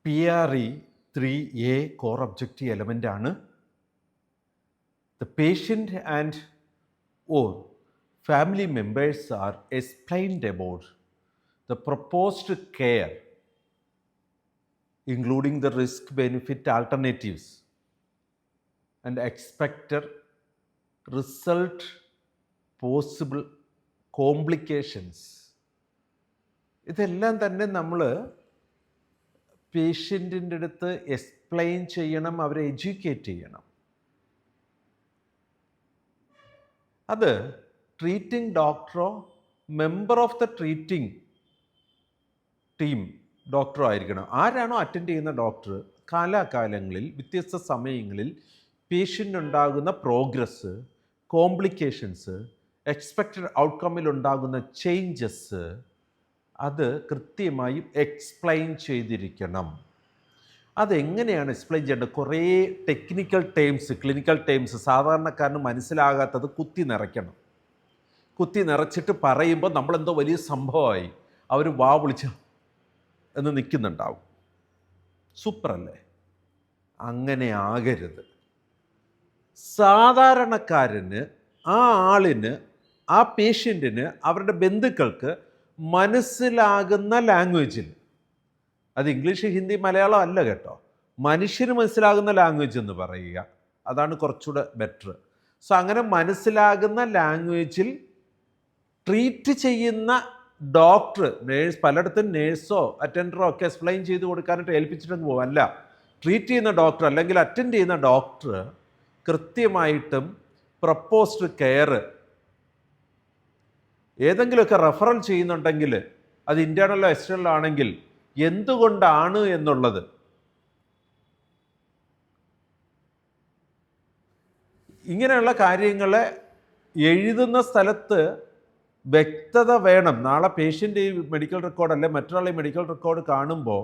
PRE 3A core objective element ആണ്. The patient and or family members are explained about the proposed care, including the risk-benefit alternatives and expected result, possible complications. ഇതെല്ലാം തന്നെ നമ്മൾ പേഷ്യൻറ്റിൻ്റെ അടുത്ത് explain ചെയ്യണം, അവരെ educate ചെയ്യണം. അത് treating ഡോക്ടറോ member of the treating team ഡോക്ടറോ ആയിരിക്കണം. ആരാണോ അറ്റൻഡ് ചെയ്യുന്ന ഡോക്ടർ കാലാകാലങ്ങളിൽ വ്യത്യസ്ത സമയങ്ങളിൽ പേഷ്യൻ്റിനുണ്ടാകുന്ന പ്രോഗ്രസ്, കോംപ്ലിക്കേഷൻസ്, എക്സ്പെക്റ്റഡ് ഔട്ട്കമ്മിലുണ്ടാകുന്ന ചേഞ്ചസ് അത് കൃത്യമായും എക്സ്പ്ലെയിൻ ചെയ്തിരിക്കണം. അതെങ്ങനെയാണ് എക്സ്പ്ലെയിൻ ചെയ്യേണ്ടത്? കുറേ ടെക്നിക്കൽ ടേംസ്, ക്ലിനിക്കൽ ടേംസ് സാധാരണക്കാരന് മനസ്സിലാകാത്തത് കുത്തി നിറയ്ക്കണം. കുത്തി നിറച്ചിട്ട് പറയുമ്പോൾ നമ്മളെന്തോ വലിയ സംഭവമായി അവർ വാ വിളിച്ച് എന്ന് നിൽക്കുന്നുണ്ടാവും. സൂപ്പറല്ലേ? അങ്ങനെ ആകരുത്. സാധാരണക്കാരന്, ആ ആളിന്, ആ പേഷ്യൻറ്റിന്, അവരുടെ ബന്ധുക്കൾക്ക് മനസ്സിലാകുന്ന ലാംഗ്വേജിൽ, അത് ഇംഗ്ലീഷ്, ഹിന്ദി, മലയാളം അല്ല കേട്ടോ, മനുഷ്യന് മനസ്സിലാകുന്ന ലാംഗ്വേജ് എന്ന് പറയുക, അതാണ് കുറച്ചുകൂടെ ബെറ്റർ. സോ അങ്ങനെ മനസ്സിലാകുന്ന ലാംഗ്വേജിൽ ട്രീറ്റ് ചെയ്യുന്ന ഡോക്ടർ, നേഴ്സ്, പലയിടത്തും നേഴ്സോ അറ്റൻഡറോ ഒക്കെ എക്സ്പ്ലെയിൻ ചെയ്ത് കൊടുക്കാനായിട്ട് ഏൽപ്പിച്ചിട്ടൊന്നും പോകും. അല്ല, ട്രീറ്റ് ചെയ്യുന്ന ഡോക്ടർ അല്ലെങ്കിൽ അറ്റൻഡ് ചെയ്യുന്ന ഡോക്ടർ കൃത്യമായിട്ടും പ്രപ്പോസ്ഡ് കെയർ ഏതെങ്കിലുമൊക്കെ റെഫറൽ ചെയ്യുന്നുണ്ടെങ്കിൽ, അത് ഇൻറ്റേർണലോ എക്സ്റ്റേണലോ ആണെങ്കിൽ എന്തുകൊണ്ടാണ് എന്നുള്ളത് ഇങ്ങനെയുള്ള കാര്യങ്ങളെ എഴുതുന്ന സ്ഥലത്ത് വ്യക്തത വേണം. നാളെ പേഷ്യൻ്റ് ഈ മെഡിക്കൽ റെക്കോർഡ് അല്ലെ മറ്റൊരാളെ മെഡിക്കൽ റെക്കോർഡ് കാണുമ്പോൾ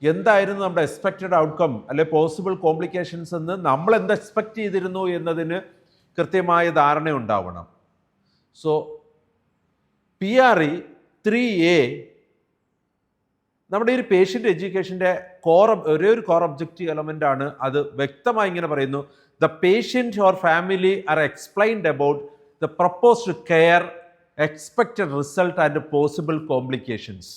എന്തായിരുന്നു നമ്മുടെ എക്സ്പെക്റ്റഡ് ഔട്ട്കം അല്ലെ പോസിബിൾ കോംപ്ലിക്കേഷൻസ് എന്ന് നമ്മൾ എന്ത് എക്സ്പെക്റ്റ് ചെയ്തിരുന്നു എന്നതിന് കൃത്യമായ ധാരണ ഉണ്ടാവണം. സോ PRE 3A നമ്മുടെ ഈ ഒരു പേഷ്യൻ്റ് എഡ്യൂക്കേഷൻ്റെ ഒരേ ഒരു കോർ ഒബ്ജക്റ്റീവ് എലമെൻ്റ് ആണ്. അത് വ്യക്തമായി ഇങ്ങനെ പറയുന്നു: the patient or family are explained about the proposed care, expected result and possible complications.